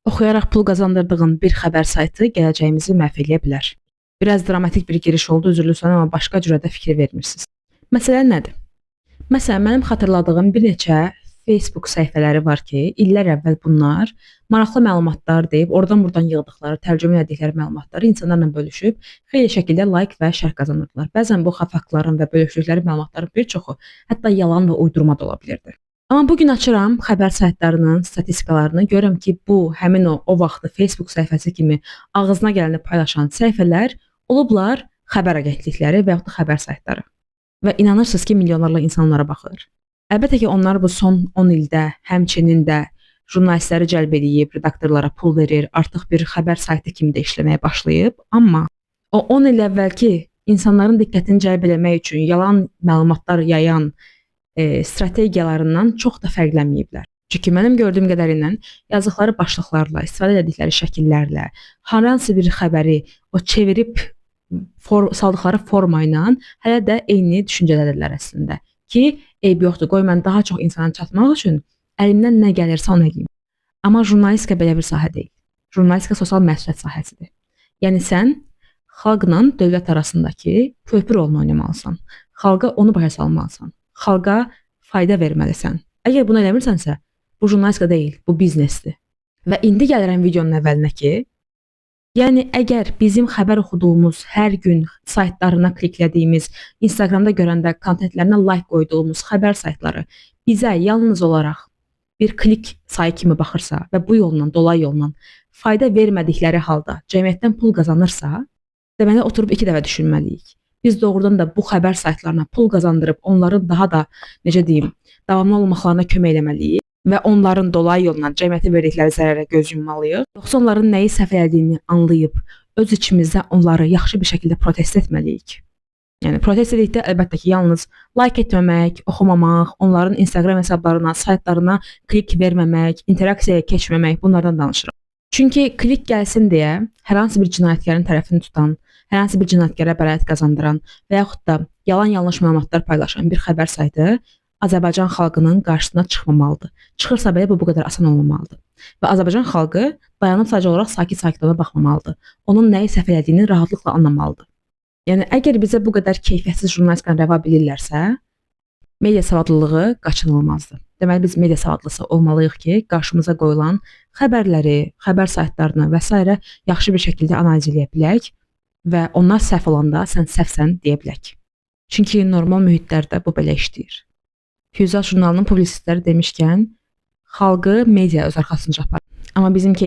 Oxuyaraq pul qazandırdığın bir xəbər saytı gələcəyimizi məhv eləyə bilər. Biraz dramatik bir giriş oldu, üzrlü sənə, amma başqa cürə də fikir vermirsiniz. Məsələ nədir? Məsələn, mənim xatırladığım bir neçə Facebook səhifələri var ki, illər əvvəl bunlar maraqlı məlumatlar deyib, oradan-buradan yığdıqları, tərcümə etdikləri məlumatları insanlarla bölüşüb, xeyli şəkildə like və şərh qazanırdılar. Bəzən bu faktların və bölüşdükləri məlumatların bir çoxu hətta yalan və uydurma da ola bilirdi. Amma bugün açıram xəbər saytlarının statistikalarını, görürəm ki, bu həmin o vaxtı Facebook səhifəsi kimi ağzına gələni paylaşan səhifələr olublar xəbər agentlikləri və yaxud da xəbər saytları. Və inanırsınız ki, milyonlarla insanlara baxır. Əlbəttə ki, onlar bu son 10 ildə həmçinin də jurnalistləri cəlb edib, redaktorlara pul verir, artıq bir xəbər saytı kimi də işləməyə başlayıb. Amma o 10 il əvvəlki insanların diqqətini cəlb etmək üçün yalan məlumatlar yayan strategiyalarından çox da fərqlənməyiblər. Çünki mənim gördüyüm qədərilə yazdıqları başlıqlarla, istifadə etdikləri şəkillərlə, hər hansı bir xəbəri o çevirib saldıqları forma ilə hələ də eyni düşüncədədirlər əslində. Ki, eybi yoxdur, qoy mən daha çox insana çatmaq üçün əlimdən nə gəlirsə onu edeyim. Amma jurnalistika belə bir sahə deyil. Jurnalistika sosial məsuliyyət sahəsidir. Yəni sən xalqla dövlət arasındakı köprü rolunu oynamalısan. Xalqa onu başa salmalısan. Xalqa fayda verməlisən. Əgər bunu eləmirsənsə, bu jurnalistika deyil, bu biznesdir. Və indi gəlirəm videonun əvvəlinə ki, yəni əgər bizim xəbər oxuduğumuz, hər gün saytlarına kliklədiyimiz, Instagramda görəndə kontentlərinə like qoyduğumuz xəbər saytları bizə yalnız olaraq bir klik sayı kimi baxırsa və bu yolla, dolay yolla fayda vermədikləri halda cəmiyyətdən pul qazanırsa, deməli oturub 2 dəfə düşünməliyik. Biz doğrudan da bu xəbər saytlarına pul qazandırıb onların daha da, necə deyim, davamlı olmaqlarına kömək eləməliyik və onların dolay yolla cəmiyyətə verdikləri zərərə göz yummalıyıq. Yoxsa onların nəyi səhv elədiyini anlayıb öz içimizdə onları yaxşı bir şəkildə protest etməliyik. Yəni protest edikdə əlbəttə ki, yalnız like etməmək, oxumamaq, onların Instagram hesablarına, saytlarına klik verməmək, interaksiyaya keçməmək, bunlardan danışırıq. Çünki klik gəlsin deyə hər hansı bir cinayətkarın tərəfini tutan, hər hansı bir cinayətkara bəraət qazandıran və yaxud da yalan-yanlış məlumatlar paylaşan bir xəbər saytı Azərbaycan xalqının qarşısına çıxmamalıdır. Çıxırsa belə bu qədər asan olmamalıdır. Və Azərbaycan xalqı dayanıb sadəcə olaraq sakit-sakit ona baxmamalıdır. Onun nəyi səhv elədiyini rahatlıqla anlamalıdır. Yəni əgər bizə bu qədər keyfiyyətsiz jurnalistikanı rəva bilirlərsə, media savadlılığı qaçınılmazdır. Deməli biz media savadlısı olmalıyıq ki, qarşımıza qoyulan xəbərləri, xəbər saytlarını və s. yaxşı bir şəkildə analiz edə bilək və onlar səhv olanda sən səhvsən deyə bilək. Çünki normal mühitlərdə bu belə işləyir. Füyuzat jurnalının publisistləri demişkən, xalqı media öz arxasınca aparır. Amma bizimki